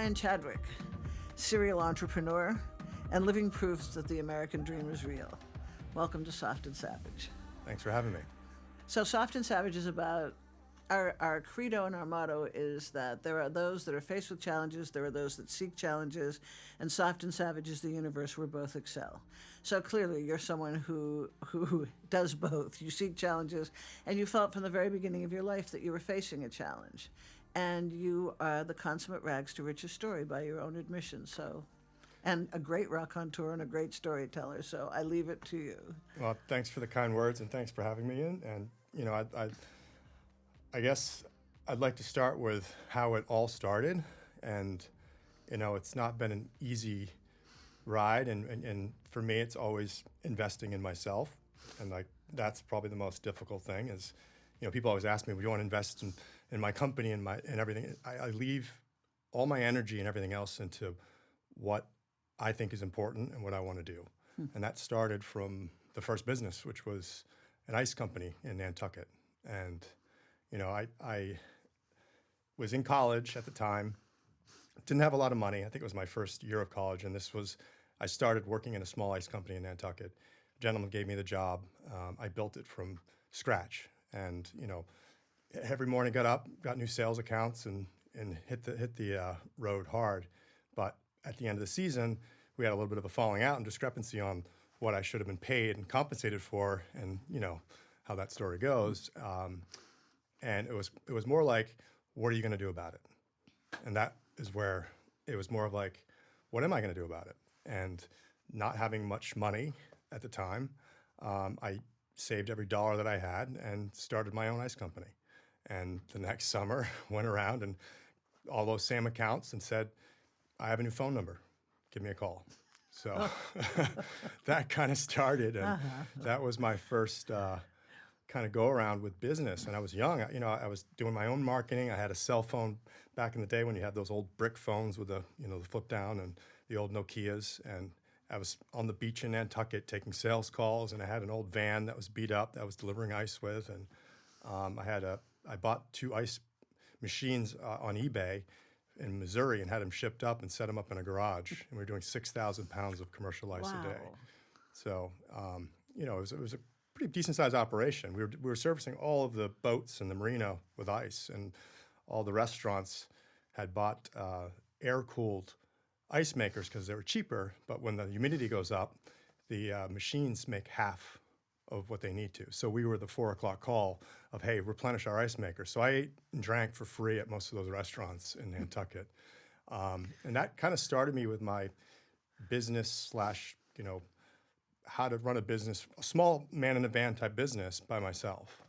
Brian Chadwick, serial entrepreneur and living proofs that the American dream is real. Welcome to Soft and Savage. Thanks for having me. So Soft and Savage is about, our credo and our motto is that there are those that are faced with challenges, there are those that seek challenges, and Soft and Savage is the universe where both excel. So clearly you're someone who does both. You seek challenges, and you felt from the very beginning of your life that you were facing a challenge. And you are the consummate rags to riches story by your own admission. So, and a great raconteur and a great storyteller. So I leave it to you. Well, thanks for the kind words, and thanks for having me in. And you know, I guess I'd like to start with how it all started. And you know, it's not been an easy ride, and for me, it's always investing in myself. And like that's probably the most difficult thing is, you know, people always ask me, "Would you want to invest in my company and everything?" I leave all my energy and everything else into what I think is important and what I want to do. And that started from the first business, which was an ice company in Nantucket. And you know, I was in college at the time, didn't have a lot of money. I think it was my first year of college, and I started working in a small ice company in Nantucket. A gentleman gave me the job. I built it from scratch. And you know, every morning got up, got new sales accounts, and hit the road hard. But at the end of the season, we had a little bit of a falling out and discrepancy on what I should have been paid and compensated for, and you know how that story goes. And it was more like, what are you going to do about it? And that is where it was more of like, what am I going to do about it? And not having much money at the time, I saved every dollar that I had and started my own ice company. And the next summer went around and all those same accounts and said, I have a new phone number, give me a call. So that kind of started, and that was my first kind of go around with business. And I was young, you know, I was doing my own marketing. I had a cell phone back in the day when you had those old brick phones with the flip down and the old Nokias. And I was on the beach in Nantucket taking sales calls, and I had an old van that was beat up that I was delivering ice with. And I bought 2 ice machines on eBay in Missouri and had them shipped up and set them up in a garage. And we were doing 6,000 pounds of commercial ice a day. So, you know, it was a pretty decent sized operation. We were servicing all of the boats in the marina with ice, and all the restaurants had bought air-cooled ice makers because they were cheaper. But when the humidity goes up, the machines make half of what they need to. So we were the 4 o'clock call of, hey, replenish our ice maker. So I ate and drank for free at most of those restaurants in Nantucket. And that kind of started me with my business / you know, how to run a business, a small man in a van type business by myself.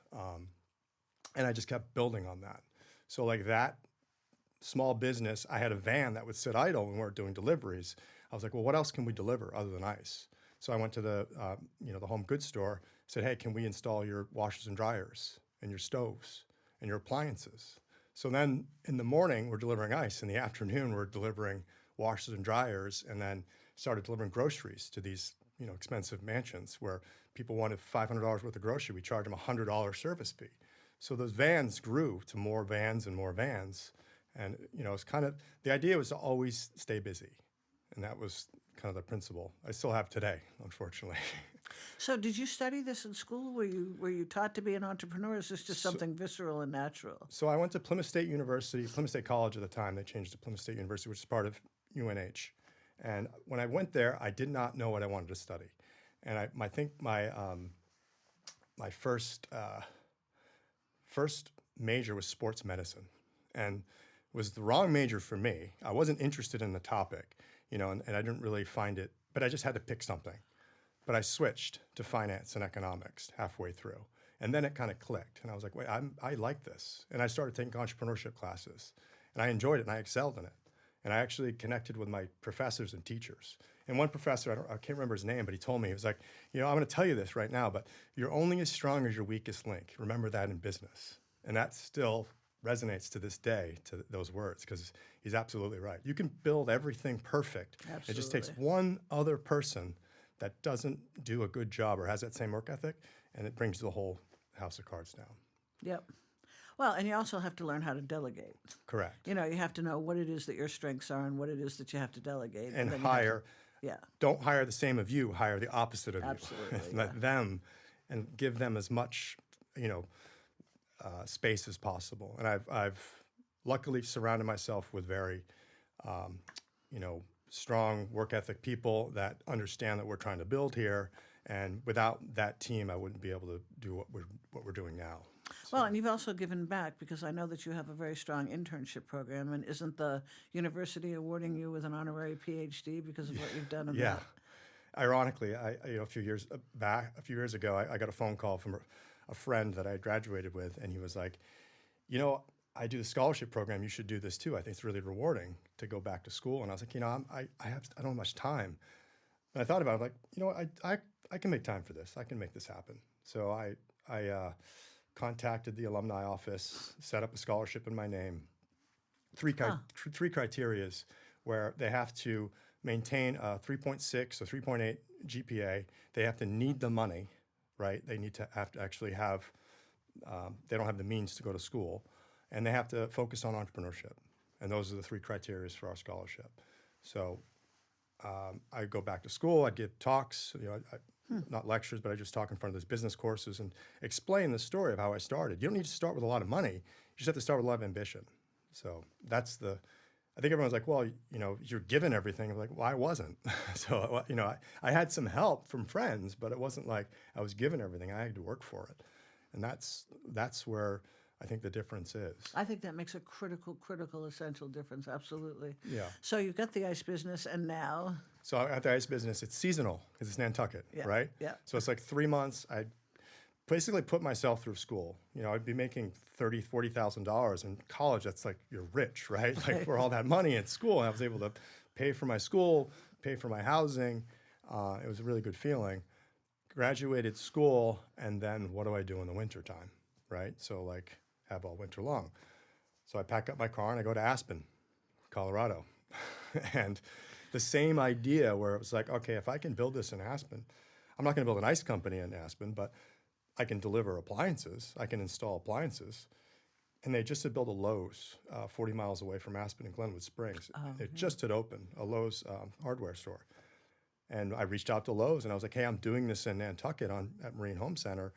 And I just kept building on that. So like that small business, I had a van that would sit idle when we weren't doing deliveries. I was like, well, what else can we deliver other than ice? So I went to the home goods store, said, hey, can we install your washers and dryers and your stoves and your appliances? So then in the morning, we're delivering ice. In the afternoon, we're delivering washers and dryers, and then started delivering groceries to these, you know, expensive mansions where people wanted $500 worth of grocery. We charge them a $100 service fee. So those vans grew to more vans and more vans. And, you know, it's kind of, the idea was to always stay busy. And that was kind of the principle I still have today, unfortunately. So did you study this in school? Were you taught to be an entrepreneur? Or is this just something visceral and natural? So I went to Plymouth State College at the time. They changed to Plymouth State University, which is part of UNH. And when I went there, I did not know what I wanted to study. And I think my first major was sports medicine, and was the wrong major for me. I wasn't interested in the topic, you know, and I didn't really find it, but I just had to pick something. But I switched to finance and economics halfway through. And then it kind of clicked. And I was like, wait, I like this. And I started taking entrepreneurship classes. And I enjoyed it, and I excelled in it. And I actually connected with my professors and teachers. And one professor, I can't remember his name, but he told me, he was like, you know, I'm going to tell you this right now, but you're only as strong as your weakest link. Remember that in business. And that still resonates to this day, to those words, because he's absolutely right. You can build everything perfect. Absolutely. It just takes one other person that doesn't do a good job or has that same work ethic, and it brings the whole house of cards down. Yep. Well, and you also have to learn how to delegate. Correct. You have to know what it is that your strengths are and what it is that you have to delegate. And then you have to- hire. yeah, Don't hire the same of you. Hire the opposite of Absolutely, you. Let them, and give them as much, space as possible. And I've luckily surrounded myself with very, strong work ethic people that understand that we're trying to build here. And without that team, I wouldn't be able to do what we're doing now. Well, and you've also given back because I know that you have a very strong internship program, and isn't the university awarding you with an honorary PhD because of what you've done in Yeah. that? Ironically, a few years ago, I got a phone call from a friend that I graduated with, and he was like, I do the scholarship program. You should do this too. I think it's really rewarding to go back to school. And I was like, I don't have much time. And I thought about it, like, I can make time for this. I can make this happen. So I contacted the alumni office, set up a scholarship in my name. Three criterias where they have to maintain a 3.6 or 3.8 GPA. They have to need the money, right? They have to actually have. They don't have the means to go to school, and they have to focus on entrepreneurship. And those are the three criteria for our scholarship. So I go back to school. I give talks. Not lectures, but I just talk in front of those business courses and explain the story of how I started. You don't need to start with a lot of money. You just have to start with a lot of ambition. So I think everyone's like, well, you're given everything. I'm like, well, I wasn't. So, I had some help from friends, but it wasn't like I was given everything. I had to work for it. And that's where I think the difference is. I think that makes a critical, essential difference. Absolutely. Yeah. So you've got the ice business, and now. So at the ice business, it's seasonal because it's Nantucket, right? Yeah. So it's like 3 months. I basically put myself through school. I'd be making $30,000, $40,000 in college. That's like you're rich, right? Like for all that money at school, I was able to pay for my school, pay for my housing. It was a really good feeling. Graduated school, and then what do I do in the wintertime, right? So like have all winter long. So I pack up my car and I go to Aspen, Colorado. And the same idea where it was like, okay, if I can build this in Aspen, I'm not going to build an ice company in Aspen, but I can deliver appliances. I can install appliances. And they just had built a Lowe's 40 miles away from Aspen in Glenwood Springs. It just had opened, a Lowe's hardware store. And I reached out to Lowe's and I was like, hey, I'm doing this in Nantucket at Marine Home Center.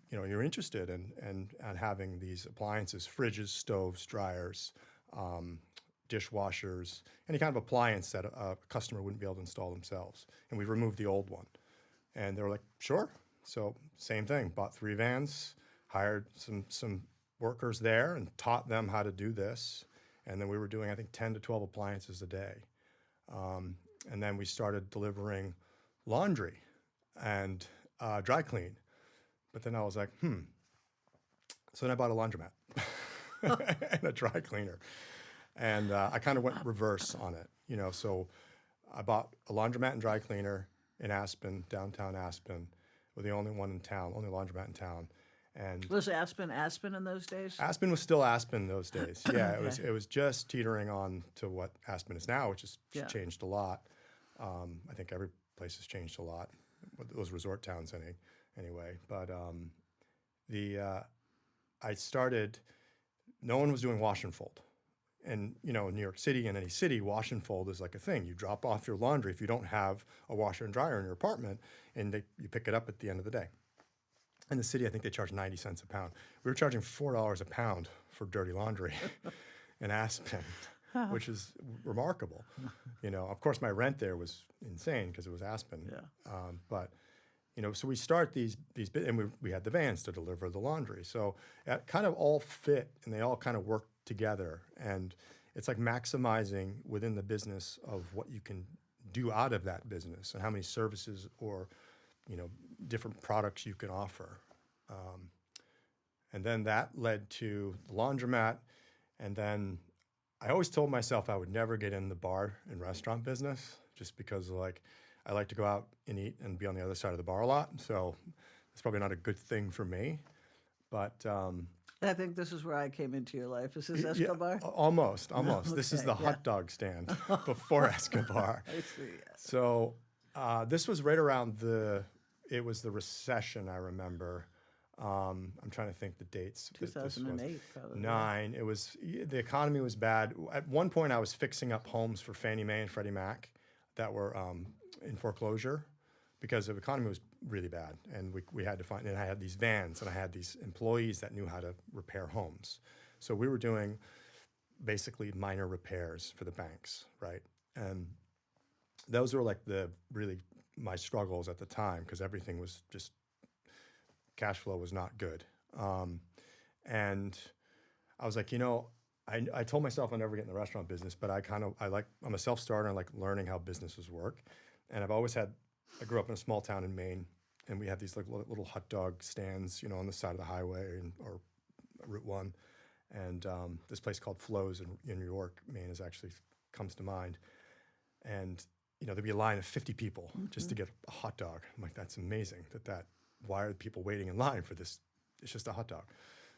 You're interested in having these appliances, fridges, stoves, dryers, dishwashers, any kind of appliance that a customer wouldn't be able to install themselves. And we removed the old one. And they were like, sure. So same thing, bought 3 vans, hired some workers there and taught them how to do this. And then we were doing, I think, 10 to 12 appliances a day. And then we started delivering laundry and dry clean. But then I was like, So then I bought a laundromat and a dry cleaner. And I kind of went reverse on it, So I bought a laundromat and dry cleaner in Aspen, downtown Aspen. We're the only one in town, only laundromat in town. And Was Aspen in those days? Aspen was still Aspen those days. Yeah, it was just teetering on to what Aspen is now, which has changed a lot. I think every place has changed a lot. Those resort towns, anyway. But I started. No one was doing wash and fold. And, in New York City, in any city, wash and fold is like a thing. You drop off your laundry if you don't have a washer and dryer in your apartment, and you pick it up at the end of the day. In the city, I think they charge 90 cents a pound. We were charging $4 a pound for dirty laundry in Aspen, which is remarkable. Of course, my rent there was insane because it was Aspen. Yeah. But so we start these and we had the vans to deliver the laundry. So it kind of all fit, and they all kind of worked together. And it's like maximizing within the business of what you can do out of that business and how many services or different products you can offer. And then that led to the laundromat. And then I always told myself I would never get in the bar and restaurant business just because I like to go out and eat and be on the other side of the bar a lot. So it's probably not a good thing for me. But I think this is where I came into your life. Is this Escobar? Yeah, almost. Okay, This is the hot dog stand before Escobar. I see, yes. So this was right around it was the recession, I remember. I'm trying to think the dates. This was 2008, probably. 9. It was, the economy was bad. At one point, I was fixing up homes for Fannie Mae and Freddie Mac that were in foreclosure because the economy was really bad, and we had to find. And I had these vans, and I had these employees that knew how to repair homes. So we were doing basically minor repairs for the banks, right? And those were like my struggles at the time because everything was just cash flow was not good. And I was like, I told myself I'd never get in the restaurant business, but I'm a self-starter and I like learning how businesses work. And I grew up in a small town in Maine, and we had these like little hot dog stands, on the side of the highway or Route 1. And this place called Flo's in New York, Maine, comes to mind. And, there'd be a line of 50 people just to get a hot dog. I'm like, that's amazing why are people waiting in line for this? It's just a hot dog.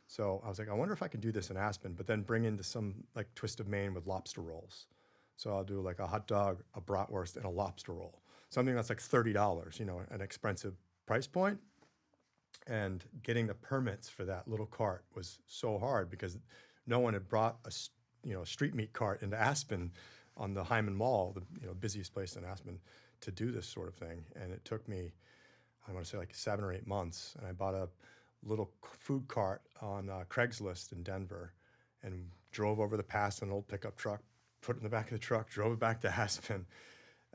So I was like, I wonder if I can do this in Aspen, but then bring into some like twist of Maine with lobster rolls. So I'll do like a hot dog, a bratwurst, and a lobster roll. Something that's like $30, an expensive price point. And getting the permits for that little cart was so hard because no one had brought a street meat cart into Aspen on the Hyman Mall, the busiest place in Aspen, to do this sort of thing. And it took me, I want to say like 7 or 8 months, and I bought a little food cart on Craigslist in Denver and drove over the pass in an old pickup truck, put it in the back of the truck, drove it back to Aspen,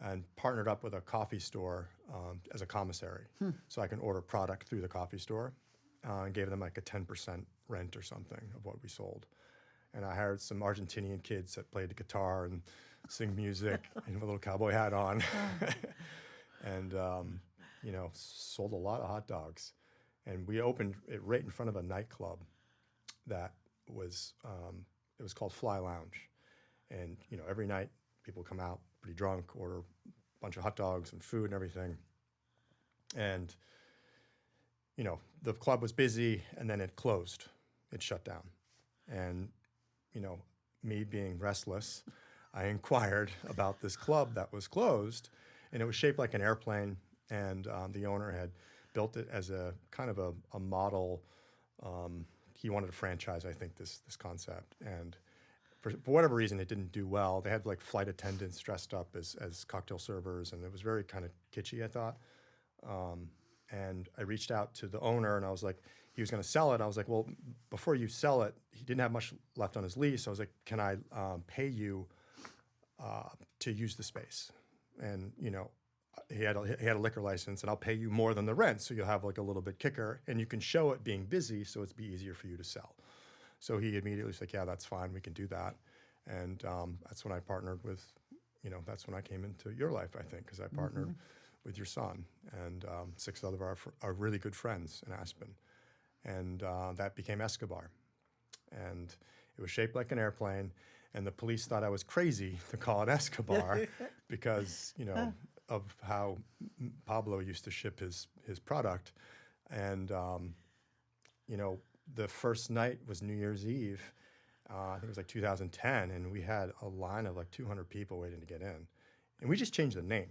and partnered up with a coffee store as a commissary. So I can order product through the coffee store and gave them like a 10% rent or something of what we sold. And I hired some Argentinian kids that played the guitar and sing music and with a little cowboy hat on. And sold a lot of hot dogs. And we opened it right in front of a nightclub that was, it was called Fly Lounge. And, every night people come out pretty drunk, order a bunch of hot dogs and food and everything. And, the club was busy, and then it closed. It shut down. And, me being restless, I inquired about this club that was closed, and it was shaped like an airplane. And the owner had built it as a kind of a model. He wanted to franchise, I think, this concept. And for whatever reason, it didn't do well. They had like flight attendants dressed up as cocktail servers, and it was very kind of kitschy, I thought. And I reached out to the owner, and I was like, he was going to sell it. I was like, well, before you sell it, he didn't have much left on his lease. I was like, can I pay you to use the space? And, he had a liquor license, and I'll pay you more than the rent, so you'll have like a little bit kicker, and you can show it being busy, so it's be easier for you to sell. So he immediately was like, yeah, that's fine, we can do that. And that's when I partnered with, that's when I came into your life, I think, because I partnered with your son and 6 other of our really good friends in Aspen. And that became Escobar. And it was shaped like an airplane, and the police thought I was crazy to call it Escobar because, of how Pablo used to ship his product. And, the first night was New Year's Eve. I think it was like 2010, and we had a line of like 200 people waiting to get in. And we just changed the name.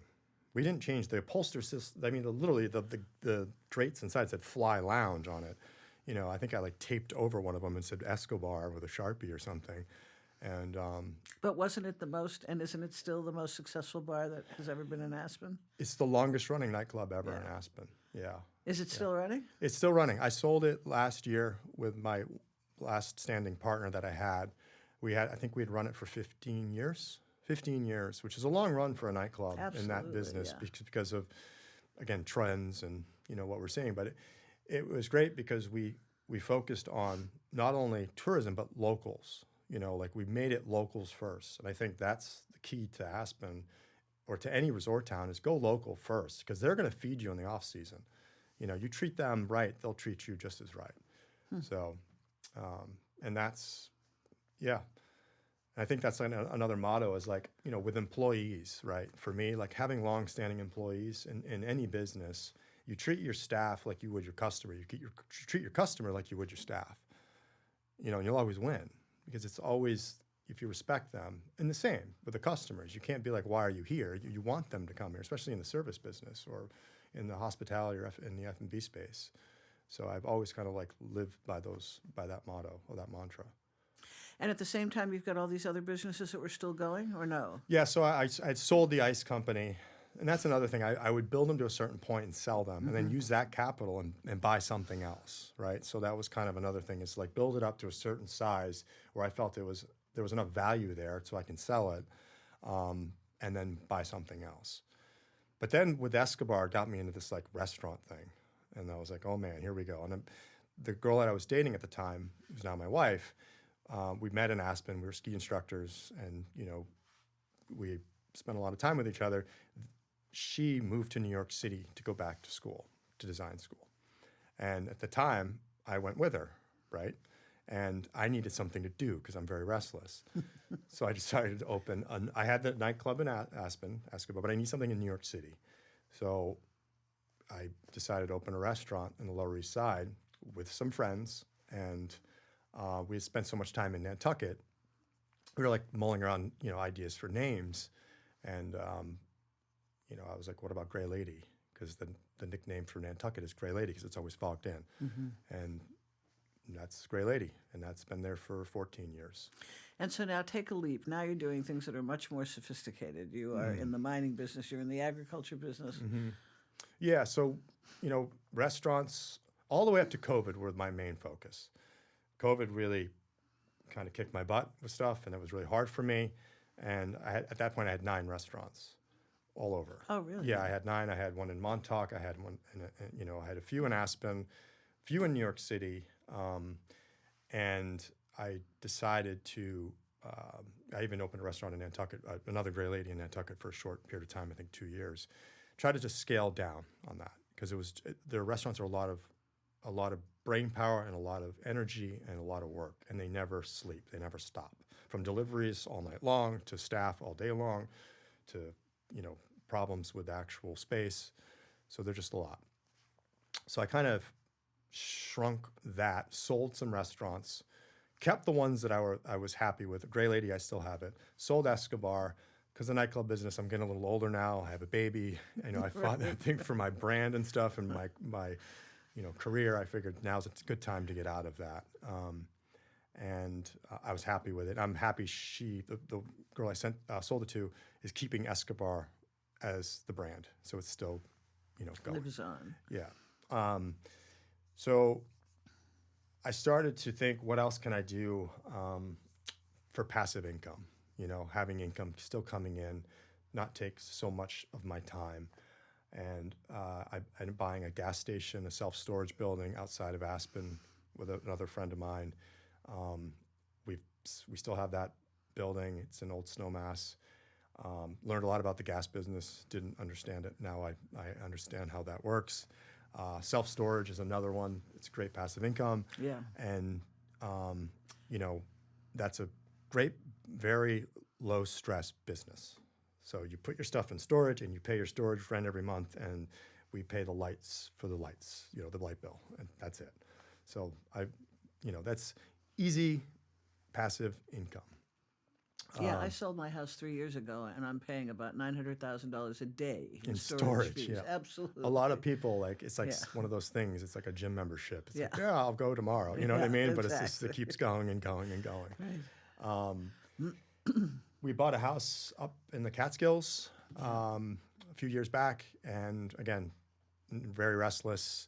We didn't change the upholstery system. I mean, literally the drapes inside said Fly Lounge on it. I think I like taped over one of them and said Escobar with a Sharpie or something. And But wasn't it and isn't it still the most successful bar that has ever been in Aspen? it's the longest running nightclub ever in Aspen. Yeah. Is it still running? It's still running. I sold it last year with my last standing partner that I had. I think we had run it for 15 years. 15 years, which is a long run for a nightclub in that business because of, again, trends and, what we're seeing. But it was great because we focused on not only tourism, but locals. Like we made it locals first. And I think that's the key to Aspen or to any resort town is go local first because they're going to feed you in the off season. You treat them right, they'll treat you just as right. So, and that's, yeah. And I think that's another motto is like, with employees, right? For me, like having long-standing employees in any business, you treat your staff like you would your customer. You treat your customer like you would your staff. And you'll always win because it's always, if you respect them, and the same with the customers. You can't be like, why are you here? You want them to come here, especially in the service business or in the hospitality or in the F&B space. So I've always kind of like lived by that motto or that mantra. And at the same time, you've got all these other businesses that were still going, or no? Yeah, so I'd sold the ice company, and that's another thing. I would build them to a certain point and sell them, and then use that capital and buy something else, right? So that was kind of another thing. It's like build it up to a certain size where I felt there was enough value there so I can sell it, and then buy something else. But then with Escobar, it got me into this like restaurant thing, and I was like, oh man, here we go. And then the girl that I was dating at the time, who's now my wife, we met in Aspen. We were ski instructors, and we spent a lot of time with each other. She moved to New York City to go back to school, to design school. And at the time, I went with her, right? And I needed something to do because I'm very restless. So I decided to open, I had the nightclub in Aspen, Escobar, but I need something in New York City. So I decided to open a restaurant in the Lower East Side with some friends. And we had spent so much time in Nantucket. We were like mulling around, ideas for names. And I was like, what about Gray Lady? Because the nickname for Nantucket is Gray Lady because it's always fogged in. And that's Gray Lady. And that's been there for 14 years. And so now take a leap. Now you're doing things that are much more sophisticated. You are in the mining business. You're in the agriculture business. Yeah. So, restaurants all the way up to COVID were my main focus. COVID really kind of kicked my butt with stuff, and it was really hard for me. And at that point, I had 9 restaurants all over. Oh, really? Yeah, I had 9. I had one in Montauk. I had one, I had a few in Aspen, a few in New York City, and I decided to. I even opened a restaurant in Nantucket, another Gray Lady in Nantucket for a short period of time, I think 2 years. Tried to just scale down on that because the restaurants are a lot of brain power and a lot of energy and a lot of work, and they never sleep. They never stop. From deliveries all night long to staff all day long to, problems with actual space. So they're just a lot. So I kind of shrunk that, sold some restaurants, kept the ones that I was happy with. Gray Lady, I still have it. Sold Escobar because the nightclub business, I'm getting a little older now. I have a baby. I fought that thing for my brand and stuff and my career. I figured now's a good time to get out of that. And I was happy with it. I'm happy the girl I sold it to, is keeping Escobar as the brand. So it's still, going. Lives on. Yeah. So I started to think, what else can I do for passive income? Having income still coming in, not take so much of my time. And I ended up buying a gas station, a self-storage building outside of Aspen with another friend of mine. We still have that building. It's an old snowmass. Learned a lot about the gas business. Didn't understand it. Now I understand how that works. Self-storage is another one. It's great passive income. Yeah. And, that's a great, very low-stress business. So you put your stuff in storage and you pay your storage rent every month, and we pay the lights for the lights, the light bill, and that's it. So that's easy passive income. Yeah, I sold my house 3 years ago, and I'm paying about $900,000 a day In storage storage, fees. yeah. Absolutely. A lot of people, it's like Yeah. one of those things. It's like a gym membership. It's Yeah. like, I'll go tomorrow. You know what I Yeah, mean? But it's just, it exactly. keeps going and going and going. Right. We bought a house up in the Catskills a few years back, and again, very restless.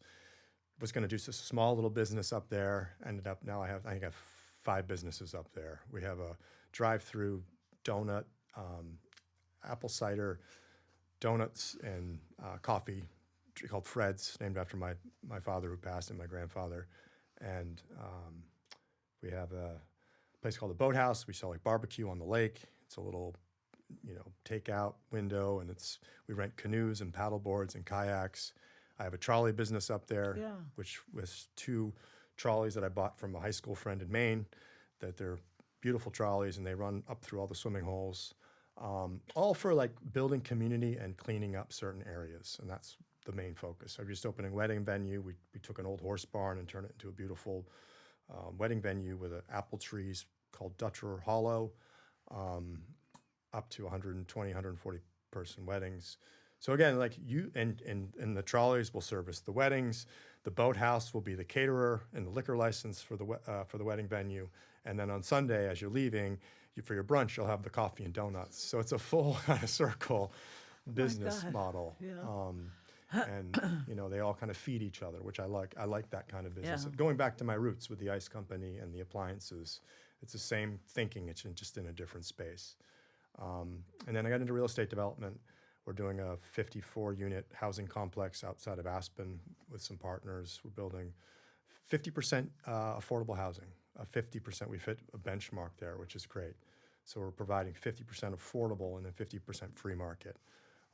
Was going to do a small little business up there. Ended up now I think I have 5 businesses up there. We have a drive-through donut, apple cider donuts, and coffee called Fred's, named after my father who passed and my grandfather. And we have a place called the Boathouse. We sell like barbecue on the lake. It's a little, takeout window, and we rent canoes and paddle boards and kayaks. I have a trolley business up there, Yeah. which was 2 trolleys that I bought from a high school friend in Maine. That they're beautiful trolleys, and they run up through all the swimming holes, all for like building community and cleaning up certain areas, and that's the main focus. I just opened a wedding venue. We took an old horse barn and turned it into a beautiful wedding venue with apple trees called Dutcher Hollow, up to 120, 140 person weddings. So again, like you and the trolleys will service the weddings. The Boathouse will be the caterer and the liquor license for the wedding venue. And then on Sunday, as you're leaving, for your brunch, you'll have the coffee and donuts. So it's a full kind of circle business model. Yeah. And they all kind of feed each other, which I like. I like that kind of business. Yeah. Going back to my roots with the ice company and the appliances, it's the same thinking. It's just in a different space. And then I got into real estate development. We're doing a 54-unit housing complex outside of Aspen with some partners. We're building 50% affordable housing. 50%, we've hit a benchmark there, which is great. So we're providing 50% affordable and then 50% free market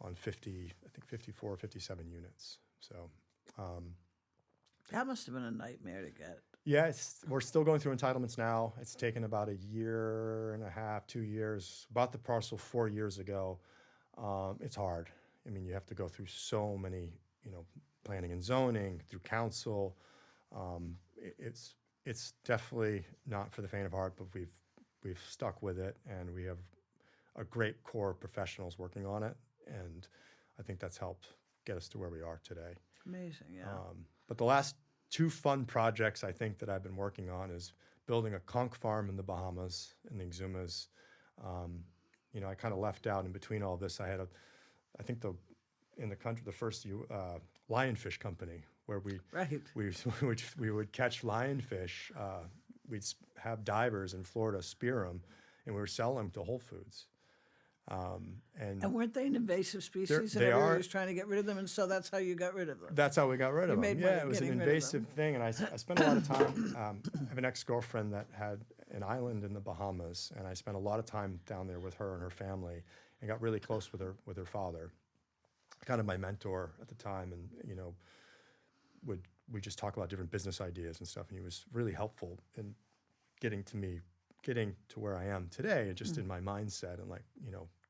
on 54 or 57 units. So That must have been a nightmare to get. yeah, we're still going through entitlements now. It's taken about a year and a half, 2 years. Bought the parcel 4 years ago. It's hard. I mean, you have to go through so many, planning and zoning, through council. It's definitely not for the faint of heart, but we've stuck with it, and we have a great core of professionals working on it, and I think that's helped get us to where we are today. Amazing, yeah. But the last 2 fun projects I think that I've been working on is building a conch farm in the Bahamas, in the Exumas. I kind of left out in between all this. I had in the country, the first lionfish company where we would catch lionfish. We'd have divers in Florida spear them, and we were selling them to Whole Foods. And weren't they an invasive species? They everybody are. was trying to get rid of them, and so that's how you got rid of them. That's how we got rid of them. made Yeah, money it was an getting rid of invasive thing, and I spent a lot of time. I have an ex-girlfriend that had an island in the Bahamas, and I spent a lot of time down there with her and her family, and got really close with her father, kind of my mentor at the time, and we just talk about different business ideas and stuff, and he was really helpful in getting to where I am today, just in my mindset, and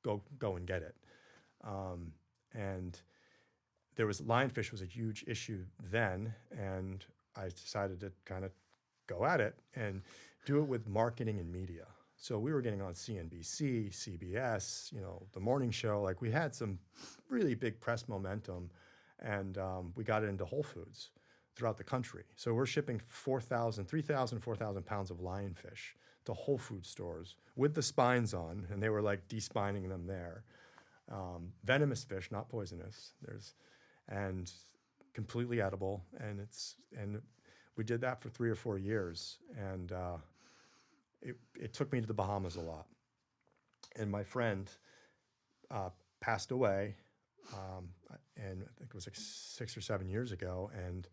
go and get it. And there was lionfish was a huge issue then, and I decided to kind of go at it and do it with marketing and media. So we were getting on CNBC, CBS, the morning show. Like, we had some really big press momentum, and we got it into Whole Foods throughout the country. So we're shipping 3,000, 4,000 pounds of lionfish to Whole Food stores with the spines on, and they were like despining them there. Venomous fish, not poisonous. And completely edible, and we did that for 3 or 4 years, and it took me to the Bahamas a lot. And my friend passed away, and I think it was like 6 or 7 years ago, and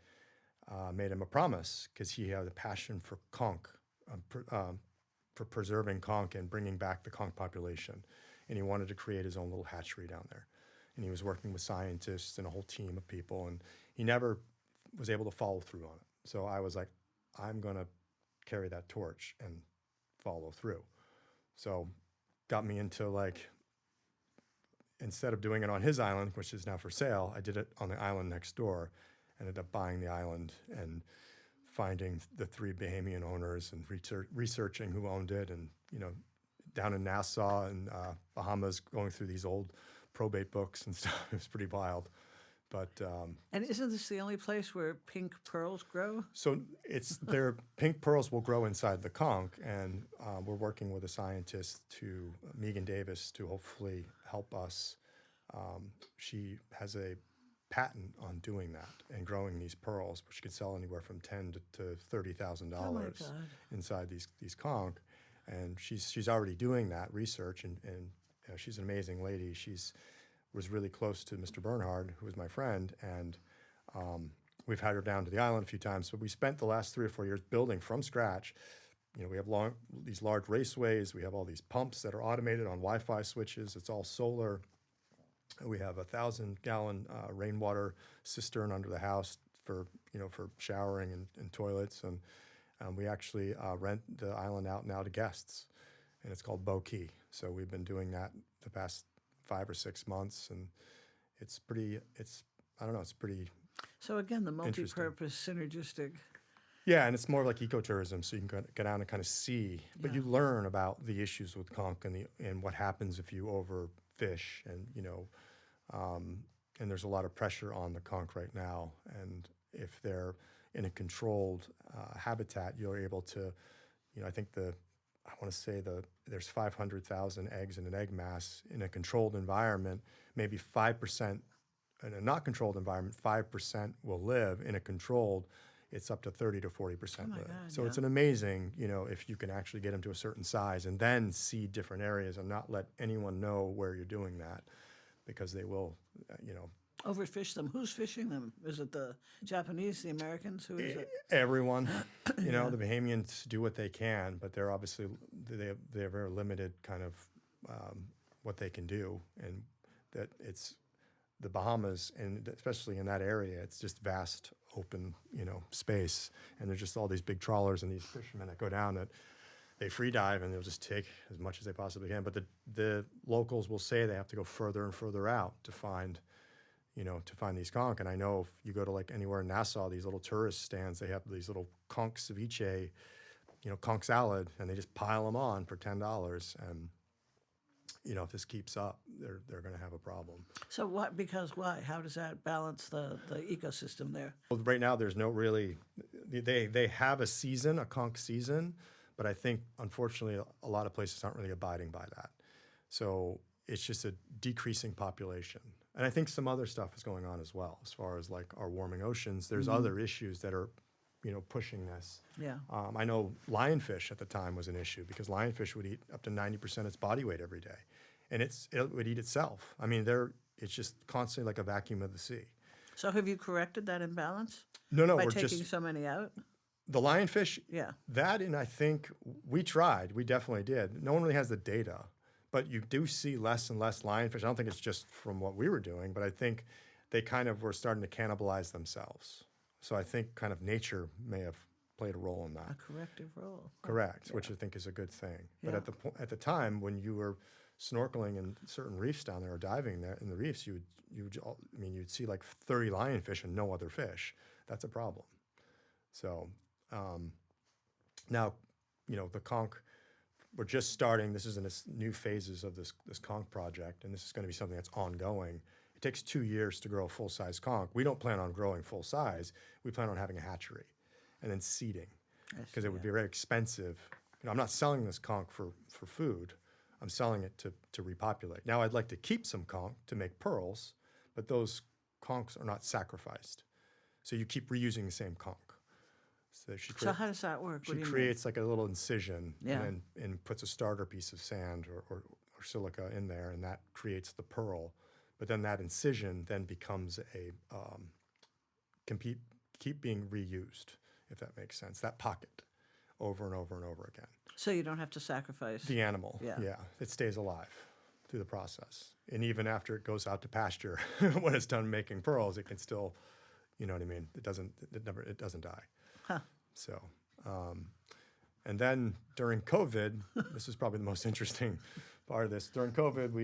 made him a promise because he had a passion for conch, for preserving conch and bringing back the conch population. And he wanted to create his own little hatchery down there. And he was working with scientists and a whole team of people, and he never was able to follow through on it. So I was like, I'm going to carry that torch and follow through. So got me into, instead of doing it on his island, which is now for sale, I did it on the island next door. Ended up buying the island and finding the 3 Bahamian owners and researching who owned it, and down in Nassau and Bahamas, going through these old probate books and stuff. It was pretty wild. But and isn't this the only place where pink pearls grow? So their pink pearls will grow inside the conch, and we're working with a scientist, Megan Davis, to hopefully help us. She has a patent on doing that and growing these pearls, which could sell anywhere from $10,000 to $30,000 inside these conch. And she's already doing that research, and she's an amazing lady. Was really close to Mr. Bernhard, who was my friend, and we've had her down to the island a few times. But we spent the last 3 or 4 years building from scratch. We have these large raceways. We have all these pumps that are automated on Wi-Fi switches. It's all solar. We have a 1,000-gallon rainwater cistern under the house for showering and toilets, and we actually rent the island out now to guests, and it's called Bowe Cay. So we've been doing that the past 5 or 6 months, and it's pretty. So again, the multi-purpose, synergistic. Yeah, and it's more like ecotourism, so you can go down and kind of see, but you learn about the issues with conch and what happens if you overfish, and And there's a lot of pressure on the conch right now. And if they're in a controlled habitat, you're able to, I think I want to say there's 500,000 eggs in an egg mass in a controlled environment. Maybe 5% in a not controlled environment, 5% will live. In a controlled, it's up to 30 to 40% live. God, So yeah. it's an amazing, if you can actually get them to a certain size and then seed different areas and not let anyone know where you're doing that, because they will, Overfish them. Who's fishing them? Is it the Japanese, the Americans? Who is it? everyone, the Bahamians do what they can, but they're obviously, they're very limited kind of what they can do. And that it's the Bahamas, and especially in that area, it's just vast open, space. And there's just all these big trawlers and these fishermen that go down that they free dive and they'll just take as much as they possibly can. But the locals will say they have to go further and further out to find these conch. And I know if you go to like anywhere in Nassau, these little tourist stands, they have these little conch ceviche, conch salad, and they just pile them on for $10. And, if this keeps up, they're going to have a problem. So what? Because why? How does that balance the ecosystem there? Well, right now, there's no really, they have a season, a conch season, but I think, unfortunately, a lot of places aren't really abiding by that. So it's just a decreasing population. And I think some other stuff is going on as well, as far as like our warming oceans. There's other issues that are, pushing this. Yeah. I know lionfish at the time was an issue because lionfish would eat up to 90% of its body weight every day. And it would eat itself. I mean, it's just constantly like a vacuum of the sea. So have you corrected that imbalance? No, By we're taking just, so many out? the lionfish, Yeah. that, and I think we tried, we definitely did. No one really has the data, but you do see less and less lionfish. I don't think it's just from what we were doing, but I think they kind of were starting to cannibalize themselves. So I think kind of nature may have played a role in that. A corrective role. Correct, which I think is a good thing. But Yeah. at the time when you were snorkeling in certain reefs down there or diving there in the reefs, you'd see like 30 lionfish and no other fish. That's a problem. So now, the conch, we're just starting. This is in its new phases of this conch project, and this is going to be something that's ongoing. It takes 2 years to grow a full-size conch. We don't plan on growing full size. We plan on having a hatchery and then seeding, because it would be very expensive. I'm not selling this conch for food. I'm selling it to repopulate. Now, I'd like to keep some conch to make pearls, but those conchs are not sacrificed. So you keep reusing the same conch. So how does that work? She creates like a little incision Yeah. and puts a starter piece of sand or silica in there, and that creates the pearl. But then that incision then becomes keep being reused, if that makes sense. That pocket over and over and over again. So you don't have to sacrifice. The animal, Yeah. it stays alive through the process. And even after it goes out to pasture, when it's done making pearls, it can still, you know what I mean? It doesn't die. Huh. So, and then during COVID, this is probably the most interesting part of this. During COVID,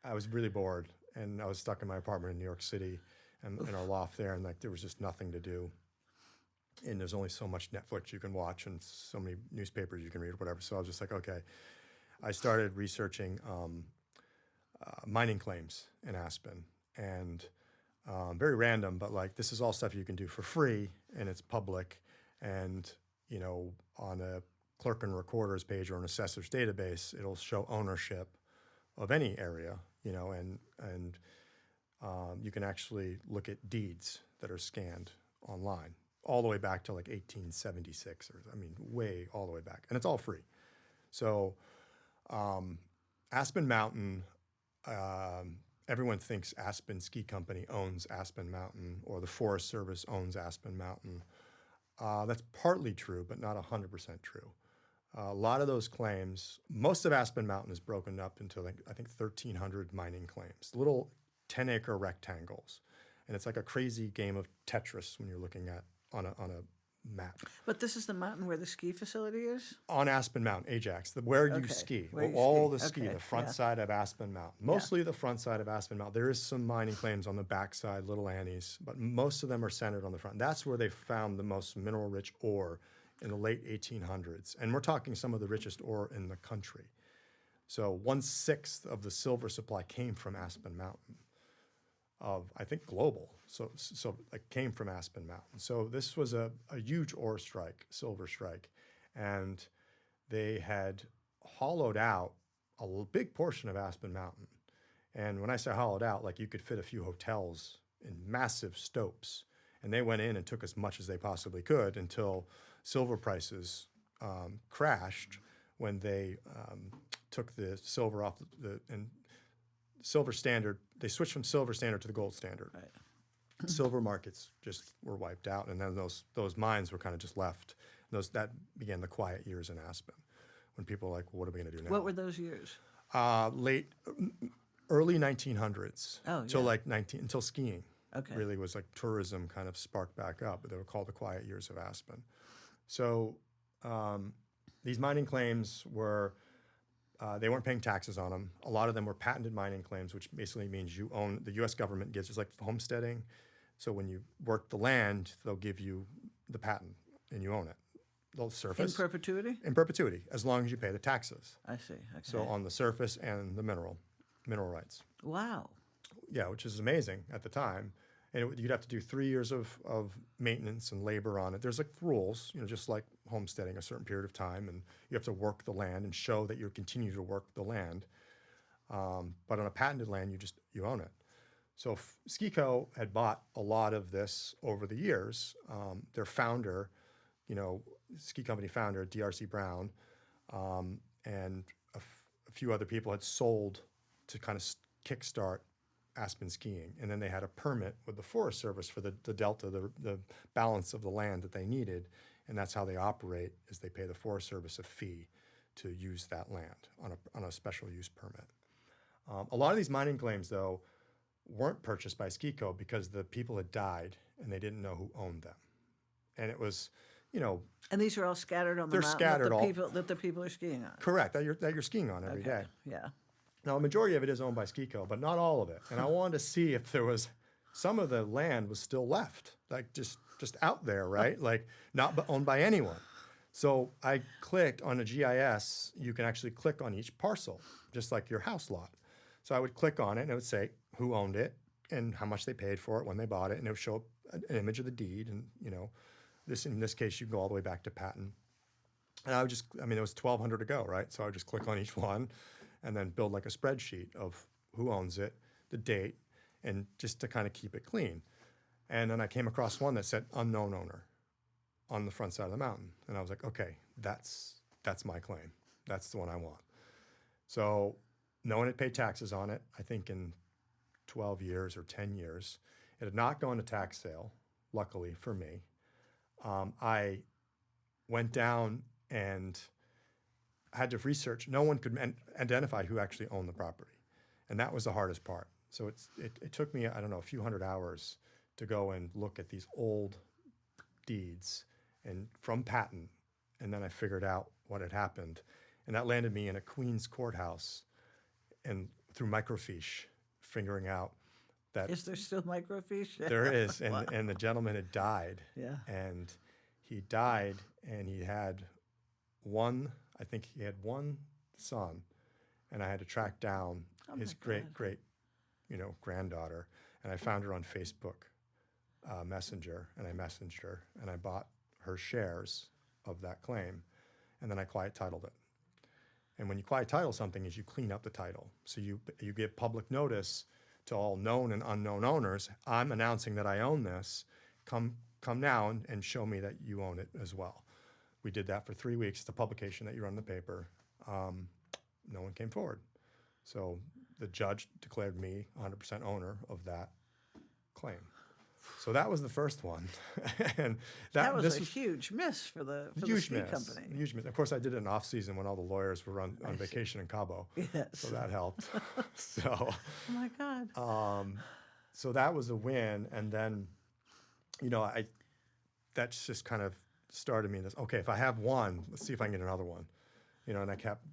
I was really bored, and I was stuck in my apartment in New York City, and in our loft there, and like there was just nothing to do. And there's only so much Netflix you can watch, and so many newspapers you can read, or whatever. So I was just like, okay. I started researching mining claims in Aspen, and very random, but like this is all stuff you can do for free, and it's public, and on a clerk and recorder's page or an assessor's database, it'll show ownership of any area, and you can actually look at deeds that are scanned online all the way back to like 1876, way all the way back, and it's all free. So Aspen Mountain, everyone thinks Aspen Ski Company owns Aspen Mountain, or the Forest Service owns Aspen Mountain. That's partly true, but not 100% true. A lot of those claims, most of Aspen Mountain is broken up into I think 1,300 mining claims, little 10-acre rectangles. And it's like a crazy game of Tetris when you're looking at on a map. But this is the mountain where the ski facility is? On Aspen Mountain, Ajax, where you ski, where you all ski. the ski, Okay, the front yeah. side of Aspen Mountain. Mostly the front side of Aspen Mountain. There is some mining claims on the back side, Little Annie's, but most of them are centered on the front. That's where they found the most mineral-rich ore in the late 1800s. And we're talking some of the richest ore in the country. So 1/6 of the silver supply came from Aspen Mountain. of I think global. So like came from Aspen Mountain. So this was a huge ore strike, silver strike, and they had hollowed out a big portion of Aspen Mountain. And when I say hollowed out, like you could fit a few hotels in massive stopes. And they went in and took as much as they possibly could until silver prices crashed when they took the silver off and silver standard. They switched from silver standard to the gold standard. Right. Silver markets just were wiped out, and then those mines were kind of just left. That began the quiet years in Aspen, when people were like, well, "What are we going to do now?" What were those years? Early 1900s. Oh, till yeah. like until skiing. Okay. Really was like tourism kind of sparked back up. They were called the quiet years of Aspen. So these mining claims were, they weren't paying taxes on them. A lot of them were patented mining claims, which basically means you own, the U.S. government gives, it's like homesteading. So when you work the land, they'll give you the patent and you own it. They'll surface. In perpetuity? In perpetuity, as long as you pay the taxes. I see. Okay. So on the surface and the mineral rights. Wow. Yeah, which is amazing at the time. And you'd have to do 3 years of maintenance and labor on it. There's like rules, just like homesteading, a certain period of time, and you have to work the land and show that you continue to work the land. But on a patented land, you own it. So Skico had bought a lot of this over the years. Their founder, ski company founder, DRC Brown, and a few other people had sold to kind of kickstart Aspen skiing. And then they had a permit with the Forest Service for the delta, the balance of the land that they needed. And that's how they operate, is they pay the Forest Service a fee to use that land on a special use permit. A lot of these mining claims, though, weren't purchased by Skico because the people had died and they didn't know who owned them. And it was, And these are all scattered on the they're mountain scattered that the people are skiing on. correct, that you're skiing on every day. Yeah. Now, a majority of it is owned by Skico, but not all of it. And I wanted to see if there was some of the land was still left, like just out there, right? Like not owned by anyone. So I clicked on a GIS. You can actually click on each parcel, just like your house lot. So I would click on it, and it would say who owned it and how much they paid for it when they bought it, and it would show up an image of the deed. And in this case, you can go all the way back to patent. And there was 1,200 to go, right? So I would just click on each one, and then build like a spreadsheet of who owns it, the date, and just to kind of keep it clean. And then I came across one that said unknown owner on the front side of the mountain. And I was like, okay, that's my claim. That's the one I want. So no one had paid taxes on it, I think in 12 years or 10 years. It had not gone to tax sale, luckily for me. I went down and had to research. No one could identify who actually owned the property. And that was the hardest part. So it took me, a few hundred hours to go and look at these old deeds and from patent. And then I figured out what had happened. And that landed me in a Queens courthouse and through microfiche, figuring out that Is there still microfiche? there is. And the gentleman had died. Yeah. And he died and he had one son, and I had to track down his great granddaughter, and I found her on Facebook Messenger, and I messaged her, and I bought her shares of that claim, and then I quiet titled it. And when you quiet title something, is you clean up the title, so you give public notice to all known and unknown owners. I'm announcing that I own this. Come now and show me that you own it as well. We did that for 3 weeks. The publication that you run in the paper. No one came forward. So the judge declared me 100% owner of that claim. So that was the first one. And that was a huge miss for the ski company. Huge miss. Of course, I did it in off season when all the lawyers were on vacation in Cabo. Yes. So that helped. Oh my God. So that was a win. And then, that's just kind of started me in this, okay, if I have one, let's see if I can get another one. And I kept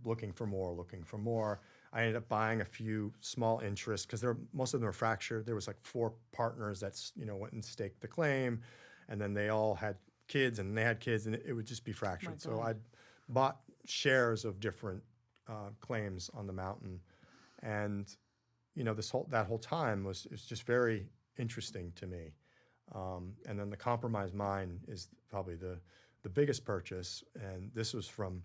looking for more. I ended up buying a few small interests because most of them were fractured. There was like 4 partners that went and staked the claim, and then they all had kids, and they had kids, and it would just be fractured. So I bought shares of different claims on the mountain, and that whole time was just very interesting to me. And then the compromise mine is probably the biggest purchase. And this was from,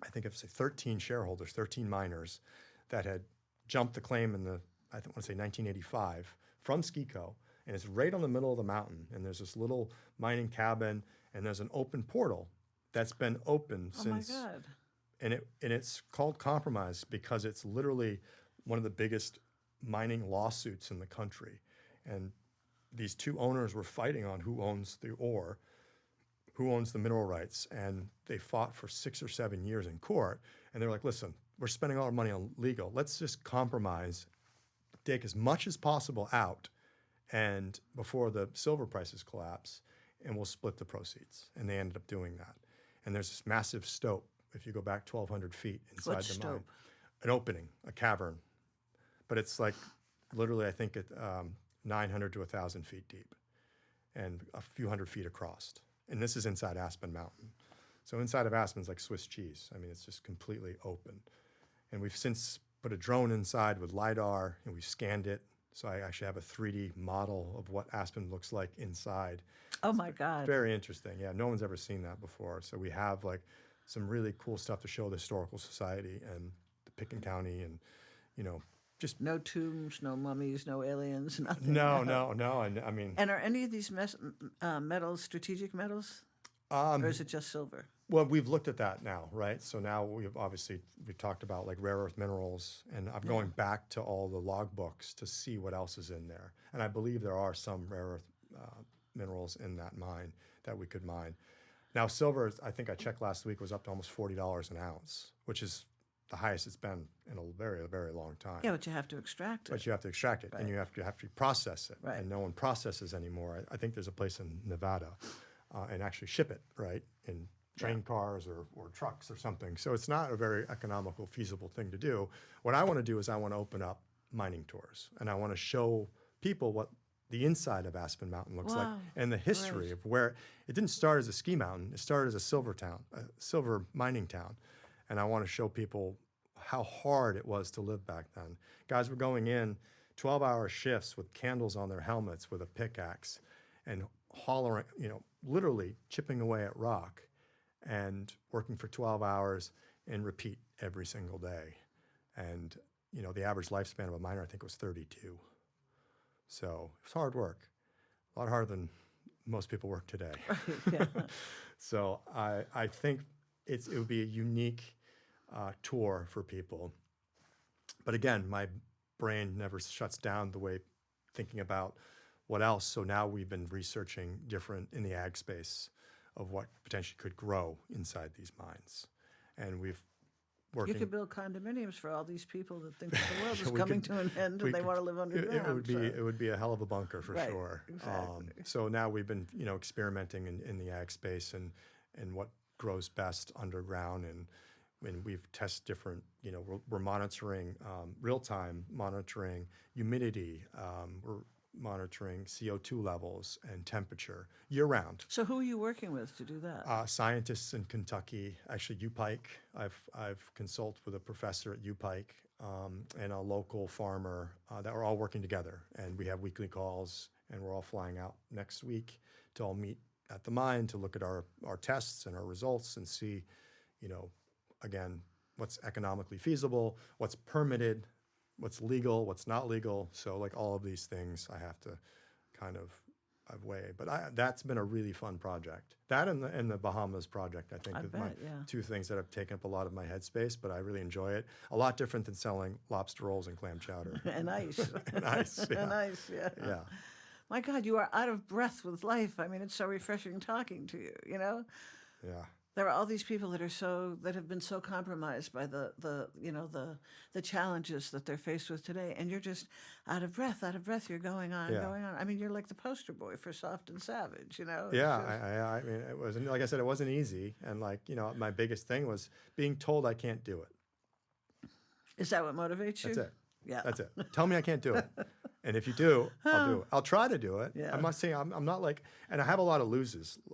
I think it's 13 shareholders, 13 miners that had jumped the claim in I want to say 1985 from Skiko. And it's right on the middle of the mountain. And there's this little mining cabin and there's an open portal that's been open since. Oh my God. And it's called compromise because it's literally one of the biggest mining lawsuits in the country. And these two owners were fighting on who owns the ore, who owns the mineral rights. And they fought for 6 or 7 years in court. And they're like, listen, we're spending all our money on legal. Let's just compromise, take as much as possible out, and before the silver prices collapse, and we'll split the proceeds. And they ended up doing that. And there's this massive stope, if you go back 1,200 feet inside What's the mine. stope? An opening, a cavern. But it's like literally, I think, 900 to 1,000 feet deep and a few hundred feet across. And this is inside Aspen Mountain. So inside of Aspen's like Swiss cheese. I mean, it's just completely open. And we've since put a drone inside with LiDAR, and we've scanned it. So I actually have a 3D model of what Aspen looks like inside. Oh my God. Very interesting. Yeah, no one's ever seen that before. So we have like some really cool stuff to show the Historical Society and the Pickens County, and just No tombs, no mummies, no aliens, nothing. no. And I mean, And are any of these metals strategic metals? Or is it just silver? well, we've looked at that now, right? So now we've talked about like rare earth minerals, and I'm going back to all the log books to see what else is in there. And I believe there are some rare earth minerals in that mine that we could mine. Now, silver, I think I checked last week, was up to almost $40 an ounce, which is the highest it's been in a very, very long time. Yeah, but you have to extract it. But you have to extract it, and you have to process it, Right. and no one processes anymore. I think there's a place in Nevada, and actually ship it, right, in train cars or trucks or something. So it's not a very economical, feasible thing to do. What I want to do is I want to open up mining tours, and I want to show people what the inside of Aspen Mountain looks like, Wow. and the history of where it didn't start as a ski mountain. It started as a silver town, a silver mining town. And I want to show people how hard it was to live back then. Guys were going in 12-hour shifts with candles on their helmets with a pickaxe and hollering, literally chipping away at rock and working for 12 hours and repeat every single day. And, the average lifespan of a miner, I think, was 32. So it's hard work, a lot harder than most people work today. Yeah. So I think it would be a unique tour for people. But again, my brain never shuts down the way thinking about what else. So now we've been researching different in the ag space of what potentially could grow inside these mines. And we've working. You could build condominiums for all these people that think that the world is coming to an end and they want to live underground. It would be a hell of a bunker for Right, sure. exactly. So now we've been experimenting in the ag space and what grows best underground, and when we've tested different, we're monitoring real-time monitoring humidity, we're monitoring CO2 levels and temperature year-round. So who are you working with to do that? Scientists in Kentucky, actually UPike. I've consulted with a professor at UPike and a local farmer that are all working together, and we have weekly calls, and we're all flying out next week to all meet at the mine to look at our tests and our results and see, again, what's economically feasible, what's permitted, what's legal, what's not legal. So like all of these things I have to kind of weigh. But that's been a really fun project. That and the Bahamas project, I think, I are bet, my yeah. two things that have taken up a lot of my headspace, but I really enjoy it. A lot different than selling lobster rolls and clam chowder. And ice. And ice, yeah. And ice, yeah. Yeah. My God, you are out of breath with life. I mean, it's so refreshing talking to you, Yeah. There are all these people that have been so compromised by the challenges that they're faced with today, and you're just out of breath. You're going on, Yeah. going on. I mean, you're like the poster boy for soft and savage, It's Yeah, just- I mean, it wasn't, like I said, it wasn't easy. And my biggest thing was being told I can't do it. Is that what motivates you? That's it. Yeah. That's it. Tell me I can't do it. And if you do, I'll do it. I'll try to do it. Yeah. I'm not saying I'm not like, and I have a lot of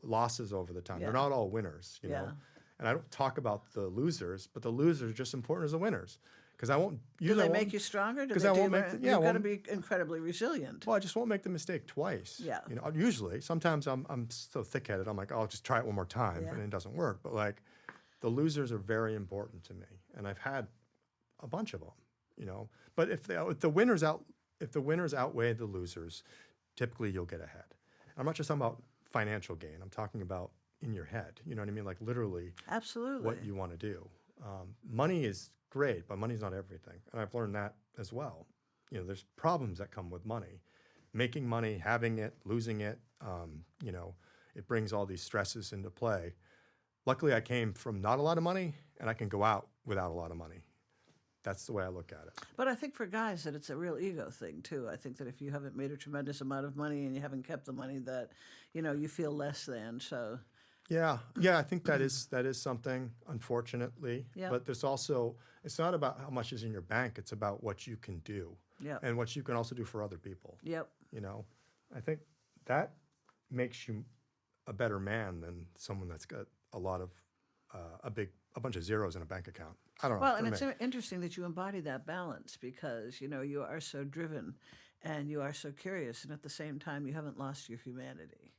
losses over the time. Yeah. They're not all winners, Yeah. And I don't talk about the losers, but the losers are just as important as the winners. because I won't. Do Usually they I won't, make you stronger? Do 'cause they I do won't you make learn- the- yeah, You've got to well, be incredibly resilient. Well, I just won't make the mistake twice. Yeah. You know, usually, sometimes I'm so thick-headed. I'm like, I'll just try it one more time, Yeah. and it doesn't work. But like, the losers are very important to me, and I've had a bunch of them. You know, but if the winners outweigh the losers, typically you'll get ahead. I'm not just talking about financial gain. I'm talking about in your head. You know what I mean? Like literally, Absolutely. what you want to do. Money is great, but money's not everything, and I've learned that as well. You know, there's problems that come with money. Making money, having it, losing it, you know, it brings all these stresses into play. Luckily, I came from not a lot of money, and I can go out without a lot of money. That's the way I look at it. But I think for guys that it's a real ego thing too. I think that if you haven't made a tremendous amount of money and you haven't kept the money, that you feel less than. So Yeah, I think that is something, unfortunately. Yeah. But there's also, it's not about how much is in your bank, it's about what you can do. Yeah. And what you can also do for other people. Yep. You know, I think that makes you a better man than someone that's got a lot of, a bunch of zeros in a bank account. I don't know. Well, for and it's me. interesting that you embody that balance because you are so driven and you are so curious, and at the same time you haven't lost your humanity.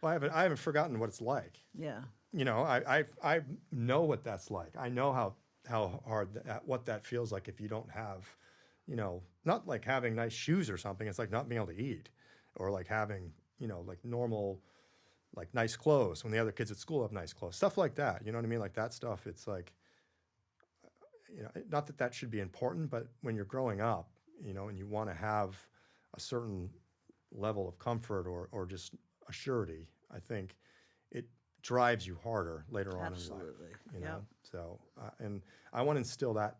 Well, I haven't forgotten what it's like. Yeah. You know, I know what that's like. I know how hard what that feels like if you don't have, you know, not like having nice shoes or something. It's like not being able to eat, or like having, you know, like normal, like nice clothes when the other kids at school have nice clothes, stuff like that. You know what I mean? Like that stuff. It's like, you know, not that that should be important, but when you're growing up, you know, and you want to have a certain level of comfort or just a surety, I think it drives you harder later on in Absolutely. life. You Yeah. know, so and I want to instill that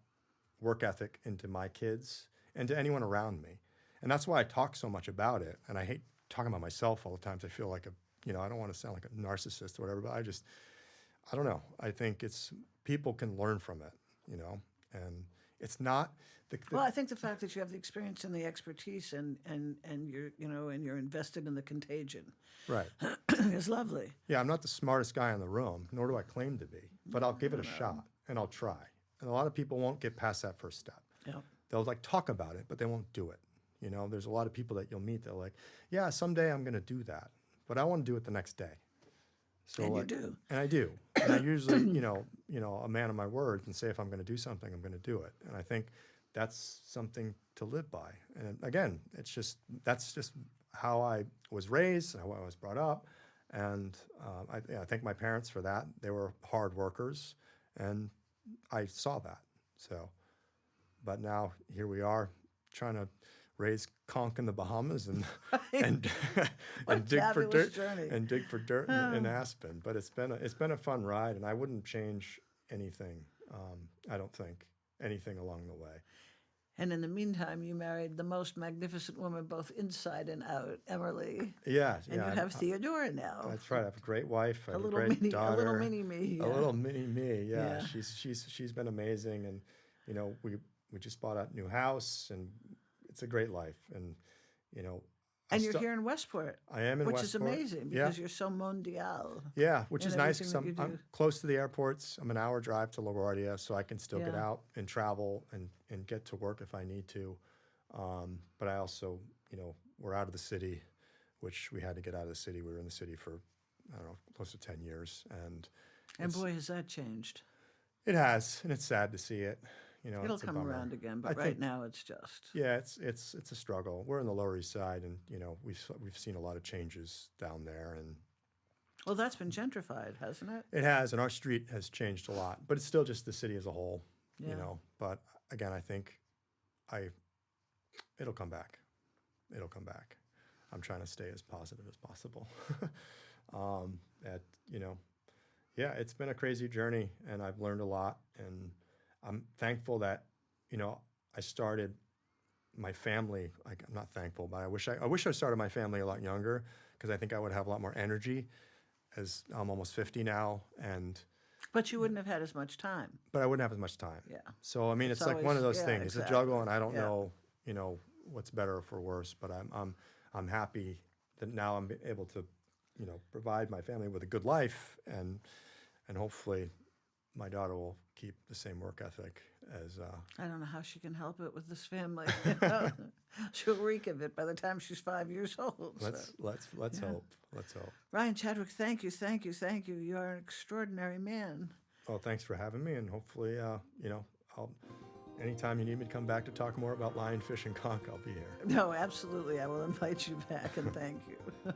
work ethic into my kids and to anyone around me, and that's why I talk so much about it. And I hate talking about myself all the time. I feel like I don't want to sound like a narcissist or whatever, but I don't know. I think people can learn from it, you know, and it's not Well, I think the fact that you have the experience and the expertise and you're invested in the contagion right. is lovely. Yeah, I'm not the smartest guy in the room, nor do I claim to be, but I'll give it a shot and I'll try. And a lot of people won't get past that first step. Yeah. They'll like talk about it, but they won't do it. You know, there's a lot of people that you'll meet that are like, yeah, someday I'm going to do that, but I want to do it the next day. So And you like, do. And I do. And I usually, you know, a man of my word and say if I'm going to do something, I'm going to do it. And I think that's something to live by. And again, that's just how I was raised, how I was brought up. And I thank my parents for that. They were hard workers, and I saw that. So, but now here we are trying to raise conch in the Bahamas and and dig for fabulous dirt journey. and dig for dirt in Aspen. But it's been a fun ride, and I wouldn't change anything. I don't think anything along the way. And in the meantime, you married the most magnificent woman, both inside and out, Emily. Yeah, And yeah. you have Theodora now. That's right. I have a great wife. I have a little great mini, daughter. a little mini me. A Yeah. little mini me. Yeah. Yeah. She's been amazing, and you know we just bought a new house, and it's a great life. And you know, And you're here in Westport. I am in which Westport. is amazing because you're so mondial. Yeah, which in is nice everything because that you I'm do. close to the airports. I'm an hour drive to LaGuardia, so I can still get Yeah. out and travel and get to work if I need to. But I also, you know, we're out of the city, which we had to get out of the city. We were in the city for, I don't know, close to 10 years. And it's- boy, has that changed. it has, and it's sad to see it. You know, It'll it's a come bummer. around again, I but right think- now it's just. Yeah, it's a struggle. We're in the Lower East Side, and you know we've seen a lot of changes down there, and Well, that's been gentrified, hasn't it? it has, and our street has changed a lot, but it's still just the city as a whole, Yeah. you know. But again, I think it'll come back. It'll come back. I'm trying to stay as positive as possible. You know, yeah, it's been a crazy journey, and I've learned a lot, and I'm thankful that, you know, I started my family. Like, I'm not thankful, but I wish I started my family a lot younger, because I think I would have a lot more energy. As I'm almost 50 now, But you wouldn't have had as much time. but I wouldn't have as much time. Yeah. So I mean, It's it's like one of always- those yeah, things. It's a exactly. juggle, and I don't Yeah. know, you know, what's better or for worse. But I'm happy that now I'm able to, you know, provide my family with a good life, and hopefully my daughter will keep the same work ethic as. I don't know how she can help it with this family. She'll reek of it by the time she's 5 years old. Let's hope. Let's hope. Ryan Chadwick, thank you, thank you, thank you. You are an extraordinary man. Well, thanks for having me, and hopefully, anytime you need me to come back to talk more about lionfish and conch, I'll be here. No, absolutely. I will invite you back, and thank you.